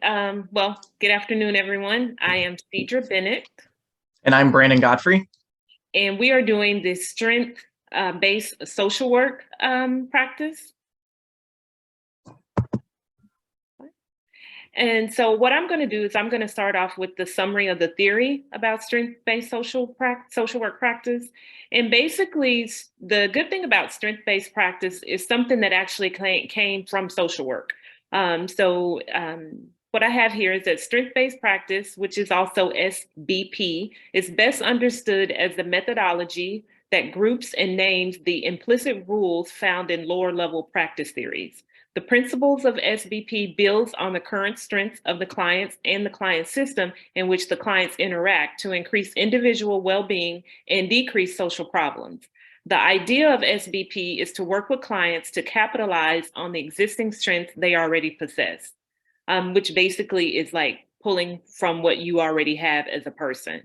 Well, good afternoon, everyone. I am Cedra Bennett, And I'm Brandon Godfrey. and we are doing the strength-based social work practice. And so what I'm going to do is I'm going to start off with the summary of the theory about strength-based social work practice. And basically, the good thing about strength-based practice is something that actually came from social work. What I have here is that strength-based practice, which is also SBP, is best understood as the methodology that groups and names the implicit rules found in lower level practice theories. The principles of SBP builds on the current strengths of the clients and the client system in which the clients interact to increase individual well-being and decrease social problems. The idea of SBP is to work with clients to capitalize on the existing strengths they already possess, which basically is like pulling from what you already have as a person.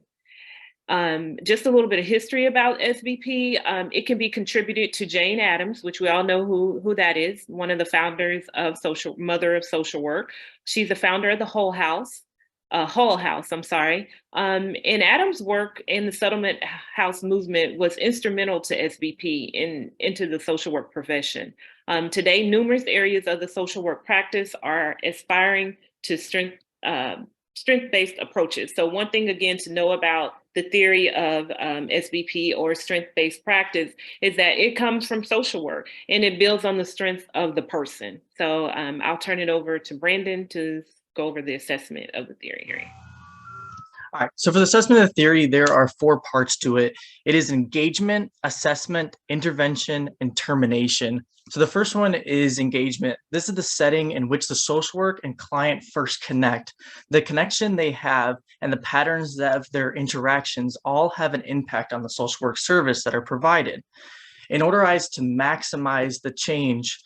Just a little bit of history about SBP. It can be contributed to Jane Addams, which we all know who that is, one of the founders of mother of social work. She's the founder of the Hull House, I'm sorry. And Addams' work in the settlement house movement was instrumental to SBP into the social work profession. Today, numerous areas of the social work practice are aspiring to strength-based approaches. So one thing, again, to know about the theory of SBP or strength-based practice is that it comes from social work and it builds on the strength of the person. So I'll turn it over to Brandon to go over the assessment of the theory here. All right, so for the assessment of the theory, there are 4 parts to it. It is engagement, assessment, intervention, and termination. So the first one is engagement. This is the setting in which the social work and client first connect. The connection they have and the patterns of their interactions all have an impact on the social work service that are provided. In order to maximize the change,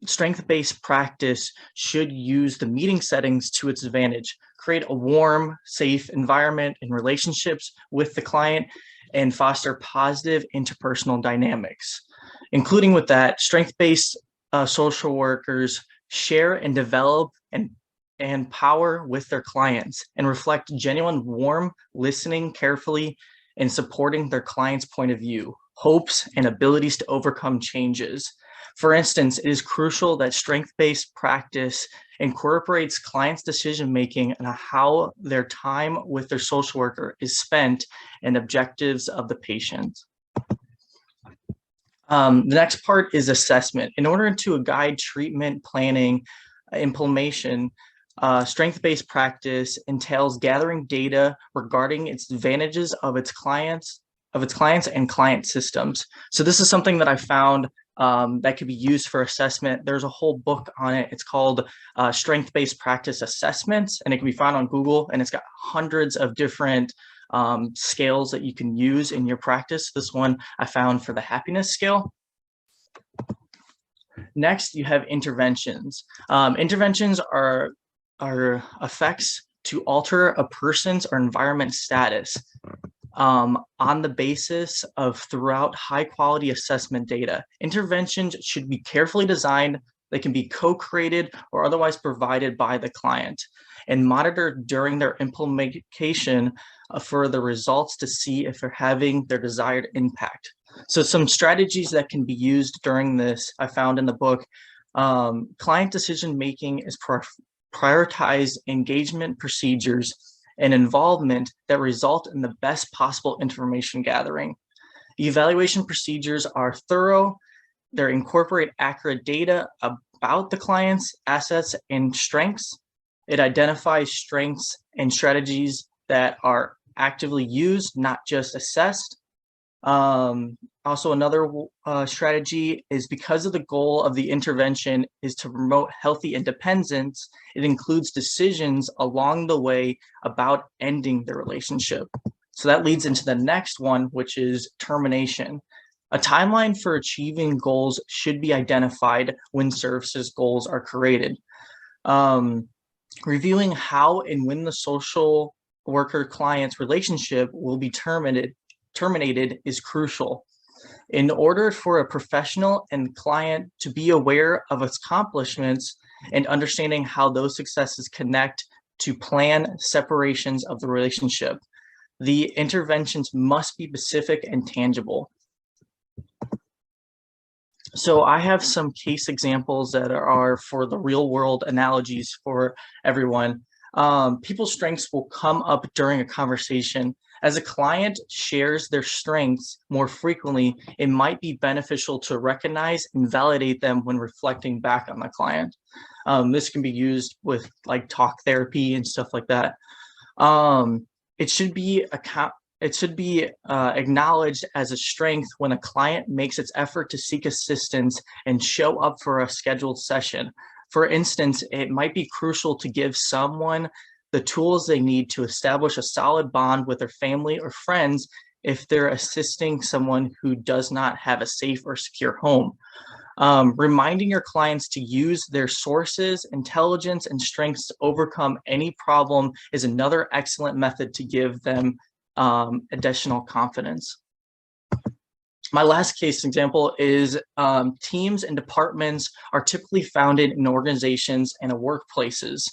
strength-based practice should use the meeting settings to its advantage, create a warm, safe environment in relationships with the client, and foster positive interpersonal dynamics. Including with that, strength-based social workers share and develop and power with their clients and reflect genuine warm listening carefully and supporting their client's point of view, hopes, and abilities to overcome changes. For instance, it is crucial that strength-based practice incorporates clients' decision-making and how their time with their social worker is spent and objectives of the patient. The next part is assessment. In order to guide treatment planning, implementation, strength-based practice entails gathering data regarding its advantages of its clients and client systems. So this is something that I found that could be used for assessment. There's a whole book on it. It's called Strength-Based Practice Assessments, and it can be found on Google, and it's got hundreds of different scales that you can use in your practice. This one I found for the happiness scale. Next, you have interventions. Interventions are effects to alter a person's or environment status on the basis of throughout high quality assessment data. Interventions should be carefully designed. They can be co-created or otherwise provided by the client and monitored during their implementation for the results to see if they're having their desired impact. So some strategies that can be used during this, I found in the book, client decision-making is prioritize engagement procedures and involvement that result in the best possible information gathering. The evaluation procedures are thorough. They incorporate accurate data about the client's assets and strengths. It identifies strengths and strategies that are actively used, not just assessed. Also, another strategy is because of the goal of the intervention is to promote healthy independence, it includes decisions along the way about ending the relationship. So that leads into the next one, which is termination. A timeline for achieving goals should be identified when services goals are created. Reviewing how and when the social worker client's relationship will be terminated is crucial. In order for a professional and client to be aware of its accomplishments, and understanding how those successes connect to plan separations of the relationship. The interventions must be specific and tangible. So I have some case examples that are for the real world analogies for everyone. People's strengths will come up during a conversation. As a client shares their strengths more frequently, it might be beneficial to recognize and validate them when reflecting back on the client. This can be used with like talk therapy and stuff like that. It should be acknowledged as a strength when a client makes its effort to seek assistance and show up for a scheduled session. For instance, it might be crucial to give someone the tools they need to establish a solid bond with their family or friends if they're assisting someone who does not have a safe or secure home. Reminding your clients to use their sources, intelligence, and strengths to overcome any problem is another excellent method to give them additional confidence. My last case example is teams and departments are typically founded in organizations and workplaces.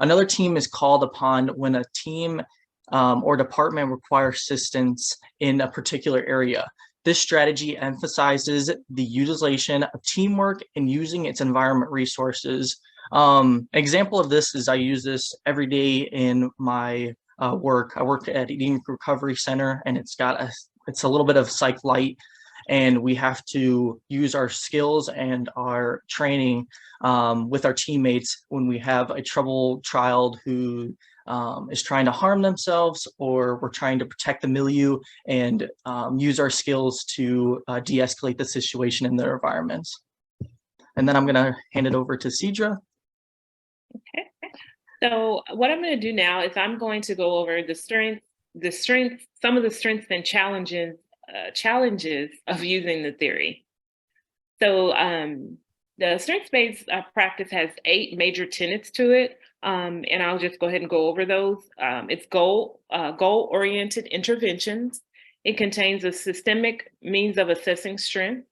Another team is called upon when a team or department requires assistance in a particular area. This strategy emphasizes the utilization of teamwork and using its environment resources. Example of this is I use this every day in my work. I work at Eating Recovery Center, and it's a little bit of psych light, and we have to use our skills and our training with our teammates when we have a troubled child who is trying to harm themselves, or we're trying to protect the milieu and use our skills to de-escalate the situation in their environments. And then I'm going to hand it over to Cedra. Okay. So what I'm going to do now is I'm going to go over some of the strengths and challenges of using the theory. So the strengths-based practice has 8 major tenets to it, and I'll just go ahead and go over those. It's goal-oriented interventions. It contains a systemic means of assessing strength.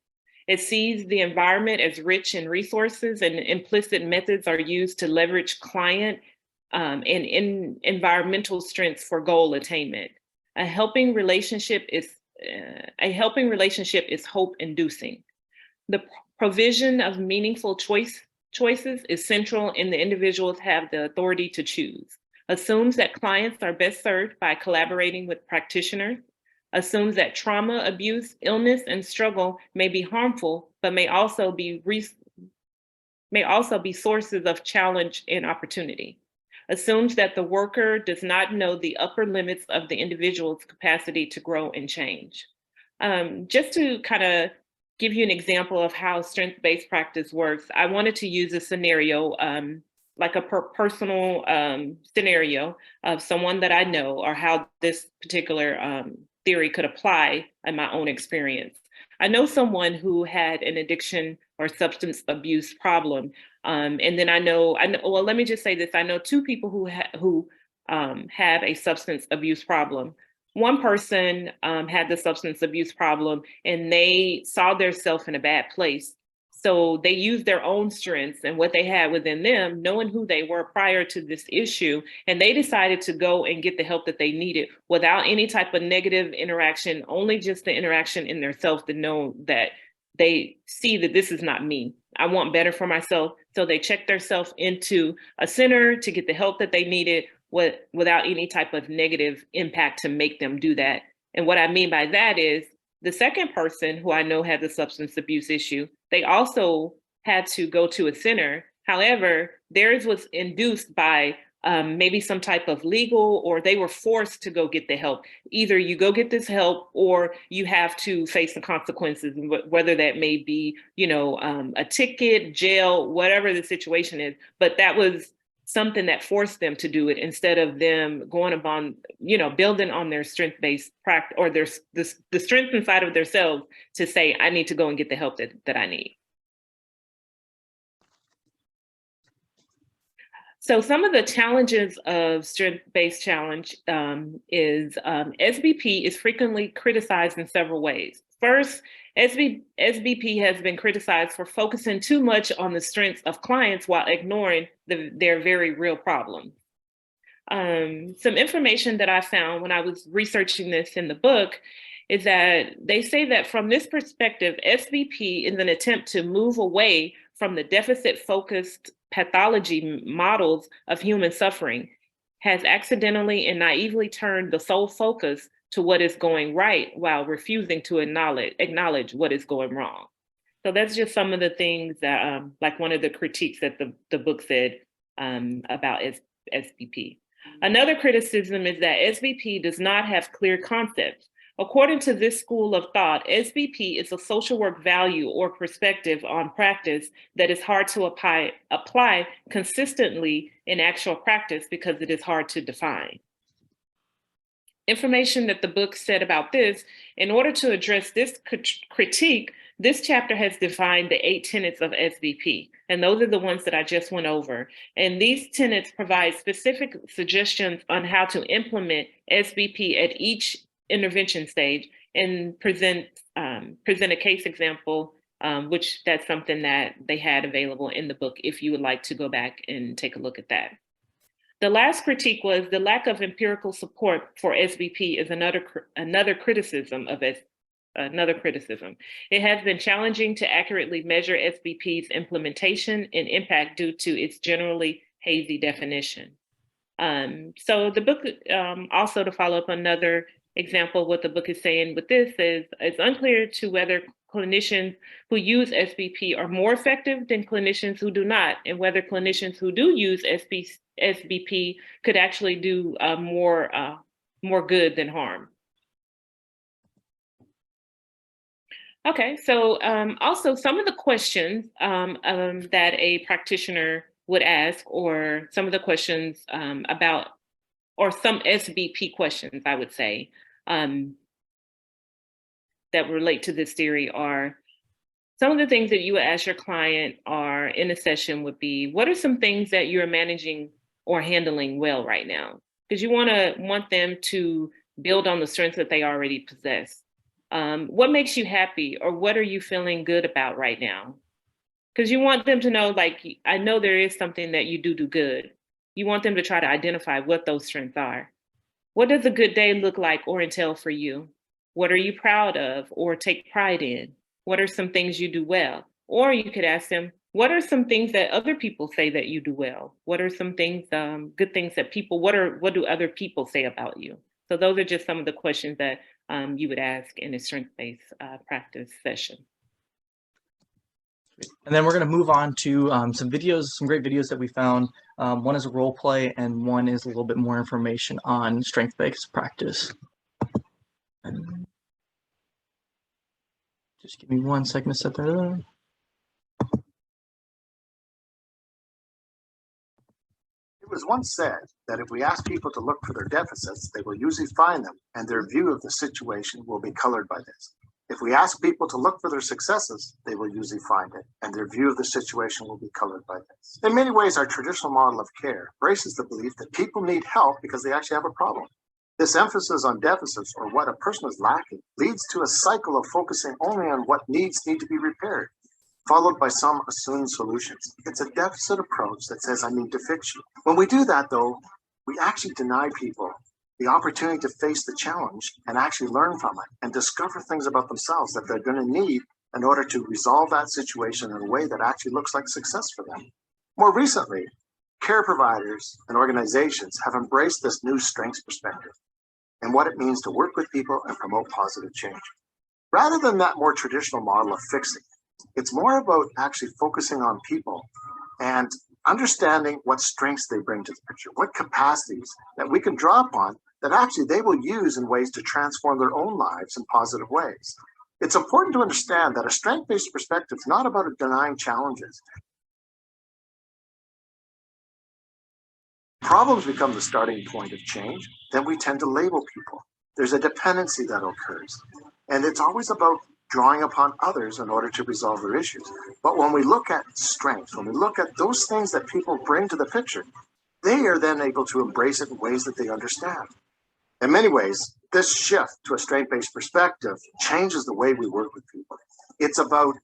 It sees the environment as rich in resources, and implicit methods are used to leverage client and environmental strengths for goal attainment. A helping relationship is hope-inducing. The provision of meaningful choices is central, and the individuals have the authority to choose. Assumes that clients are best served by collaborating with practitioners. Assumes that trauma, abuse, illness, and struggle may be harmful, but may also be sources of challenge and opportunity. Assumes that the worker does not know the upper limits of the individual's capacity to grow and change. Just to kind of give you an example of how strength-based practice works, I wanted to use a scenario, like a personal scenario of someone that I know, or how this particular theory could apply in my own experience. I know someone who had an addiction or substance abuse problem. And then well, let me just say this. I know 2 people who have a substance abuse problem. One person had the substance abuse problem, and they saw themselves in a bad place. So they used their own strengths and what they had within them, knowing who they were prior to this issue, and they decided to go and get the help that they needed without any type of negative interaction, only just the interaction in their self to know that they see that this is not me. I want better for myself. So they checked themselves into a center to get the help that they needed without any type of negative impact to make them do that. And what I mean by that is the second person who I know had the substance abuse issue, they also had to go to a center. However, theirs was induced by maybe some type of legal, or they were forced to go get the help. Either you go get this help, or you have to face the consequences, whether that may be, a ticket, jail, whatever the situation is. But that was something that forced them to do it, instead of them going upon, building on their strength-based practice, or the strength inside of themselves to say, I need to go and get the help that I need. So some of the challenges of strength-based challenge is SBP is frequently criticized in several ways. First, SBP has been criticized for focusing too much on the strengths of clients while ignoring their very real problems. Some information that I found when I was researching this in the book is that they say that from this perspective, SBP is an attempt to move away from the deficit-focused pathology models of human suffering, has accidentally and naively turned the sole focus to what is going right while refusing to acknowledge what is going wrong. So that's just some of the things that, like one of the critiques that the book said about SBP. Another criticism is that SBP does not have clear concepts. According to this school of thought, SBP is a social work value or perspective on practice that is hard to apply consistently in actual practice because it is hard to define. Information that the book said about this, in order to address this critique, this chapter has defined the 8 tenets of SBP, and those are the ones that I just went over. And these tenets provide specific suggestions on how to implement SBP at each intervention stage and present a case example, which that's something that they had available in the book if you would like to go back and take a look at that. The last critique was the lack of empirical support for SBP is another criticism of another criticism. It has been challenging to accurately measure SBP's implementation and impact due to its generally hazy definition. So the book, also to follow up another example, what the book is saying with this is it's unclear to whether clinicians who use SBP are more effective than clinicians who do not, and whether clinicians who do use SBP could actually do more good than harm. Okay, so also some of the questions that a practitioner would ask, or some of the questions about, or some SBP questions, I would say, that relate to this theory are, some of the things that you would ask your client are in a session would be, what are some things that you're managing or handling well right now? Because you want them to build on the strengths that they already possess. What makes you happy, or what are you feeling good about right now? Because you want them to know, like, I know there is something that you do good. You want them to try to identify what those strengths are. What does a good day look like or entail for you? What are you proud of or take pride in? What are some things you do well? Or you could ask them, what are some things that other people say that you do well? What are some things, good things that people, what do other people say about you? So those are just some of the questions that you would ask in a strength-based practice session. And then we're going to move on to some videos, some great videos that we found. One is a role play, and one is a little bit more information on strength-based practice. Just give me 1 second to set that up. It was once said that if we ask people to look for their deficits, they will usually find them, and their view of the situation will be colored by this. If we ask people to look for their successes, they will usually find it, and their view of the situation will be colored by this. In many ways, our traditional model of care embraces the belief that people need help because they actually have a problem. This emphasis on deficits, or what a person is lacking, leads to a cycle of focusing only on what needs need to be repaired, followed by some assumed solutions. It's a deficit approach that says, I need to fix you. When we do that, though, we actually deny people the opportunity to face the challenge and actually learn from it and discover things about themselves that they're going to need in order to resolve that situation in a way that actually looks like success for them. More recently, care providers and organizations have embraced this new strengths perspective and what it means to work with people and promote positive change. Rather than that more traditional model of fixing, it's more about actually focusing on people and understanding what strengths they bring to the picture, what capacities that we can draw upon that actually they will use in ways to transform their own lives in positive ways. It's important to understand that a strength-based perspective is not about denying challenges. Problems become the starting point of change, then we tend to label people. There's a dependency that occurs, and it's always about drawing upon others in order to resolve their issues. But when we look at strengths, when we look at those things that people bring to the picture, they are then able to embrace it in ways that they understand. In many ways, This shift to a strength-based perspective changes the way we work with people. It's about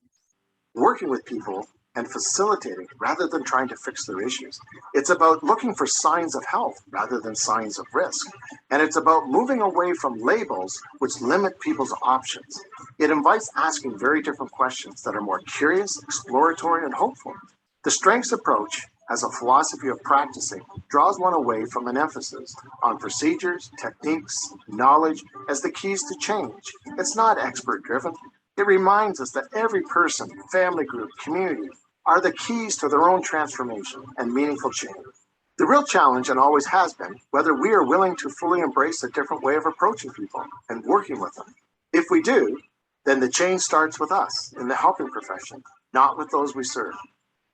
working with people and facilitating rather than trying to fix their issues. It's about looking for signs of health rather than signs of risk. And it's about moving away from labels which limit people's options. It invites asking very different questions that are more curious, exploratory, and hopeful. The strengths approach, as a philosophy of practicing, draws one away from an emphasis on procedures, techniques, knowledge as the keys to change. It's not expert-driven. It reminds us that every person, family group, community are the keys to their own transformation and meaningful change. The real challenge, and always has been, whether we are willing to fully embrace a different way of approaching people and working with them. If we do, then the change starts with us in the helping profession, not with those we serve.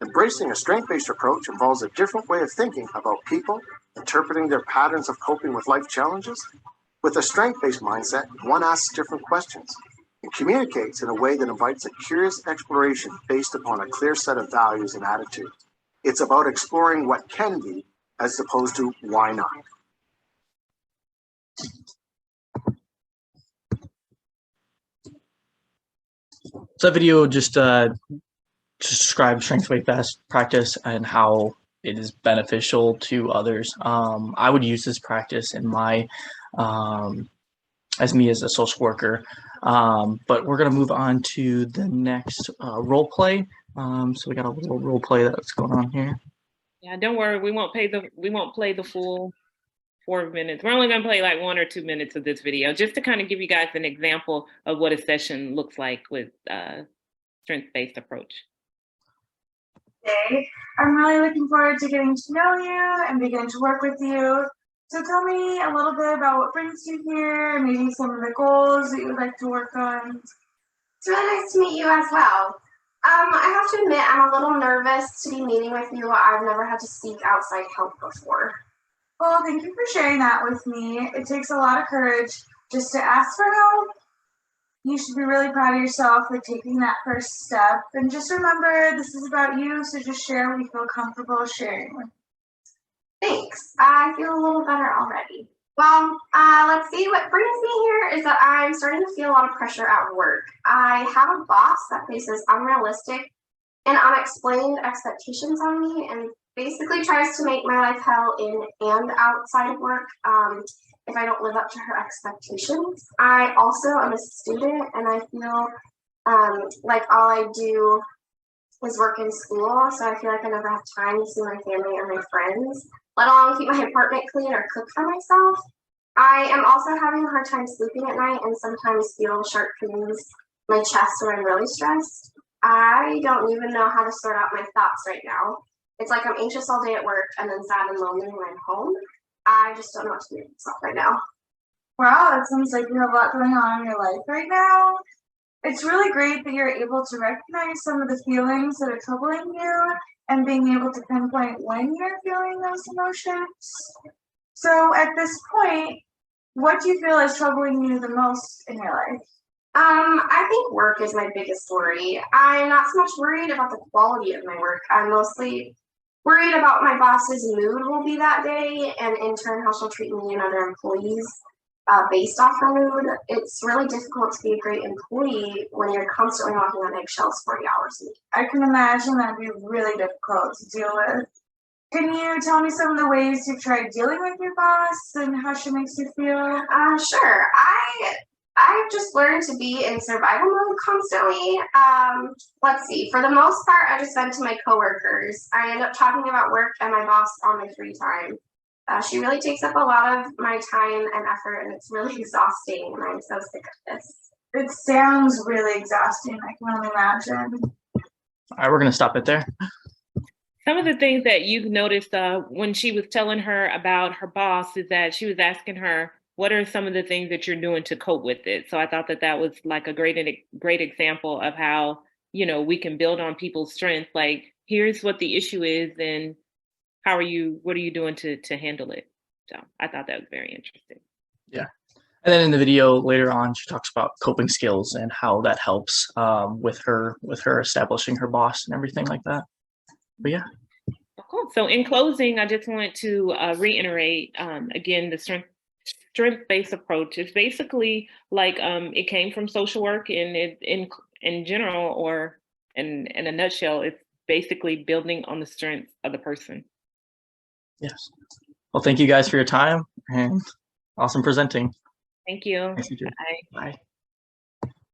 Embracing a strength-based approach involves a different way of thinking about people, interpreting their patterns of coping with life challenges. With a strength-based mindset, one asks different questions and communicates in a way that invites a curious exploration based upon a clear set of values and attitudes. It's about exploring what can be as opposed to why not. So that video just describe strength-based practice and how it is beneficial to others. I would use this practice in my, as a social worker. But we're gonna move on to the next role play. So we got a little role play that's going on here. Yeah, don't worry, we won't play the full 4 minutes. We're only gonna play like 1 or 2 minutes of this video, just to kind of give you guys an example of what a session looks like with strength-based approach. Today, I'm really looking forward to getting to know you and begin to work with you. So tell me a little bit about what brings you here, maybe some of the goals that you would like to work on. It's really nice to meet you as well. I have to admit, I'm a little nervous to be meeting with you. I've never had to seek outside help before. Well, thank you for sharing that with me. It takes a lot of courage just to ask for help. You should be really proud of yourself for taking that first step. And just remember, this is about you, so just share what you feel comfortable sharing with. Thanks. I feel a little better already. Well, let's see. What brings me here is that I'm starting to feel a lot of pressure at work. I have a boss that places unrealistic and unexplained expectations on me and basically tries to make my life hell in and outside of work if I don't live up to her expectations. I also am a student and I feel like all I do is work in school, so I feel like I never have time to see my family or my friends, let alone keep my apartment clean or cook for myself. I am also having a hard time sleeping at night and sometimes feel sharp pains in my chest when I'm really stressed. I don't even know how to sort out my thoughts right now. It's like I'm anxious all day at work and then sad and lonely when I'm home. I just don't know what to do with myself right now. Wow, it seems like you have a lot going on in your life right now. It's really great that you're able to recognize some of the feelings that are troubling you and being able to pinpoint when you're feeling those emotions. So at this point, what do you feel is troubling you the most in your life? I think work is my biggest worry. I'm not so much worried about the quality of my work. I'm mostly worried about my boss's mood will be that day, and in turn how she'll treat me and other employees based off her mood. It's really difficult to be a great employee when you're constantly walking on eggshells 40 hours a week. I can imagine that'd be really difficult to deal with. Can you tell me some of the ways you've tried dealing with your boss and how she makes you feel? Sure. I've just learned to be in survival mode constantly. Let's see. For the most part, I just vent to my coworkers. I end up talking about work and my boss on my free time. She really takes up a lot of my time and effort, and it's really exhausting, and I'm so sick of this. It sounds really exhausting. I can only imagine. All right, we're gonna stop it there. Some of the things that you've noticed when she was telling her about her boss is that she was asking her, what are some of the things that you're doing to cope with it? So I thought that that was like a great example of how, you know, we can build on people's strength. Like, here's what the issue is, and what are you doing to handle it? So I thought that was very interesting. Yeah. And then in the video later on, she talks about coping skills and how that helps with her establishing her boss and everything like that. But yeah. Cool. So in closing, I just want to reiterate again the strength-based approach. It's basically like it came from social work, and in general, or in a nutshell, it's basically building on the strengths of the person. Yes. Well, thank you guys for your time and awesome presenting. Thank you. Thanks, you too. Bye. Bye.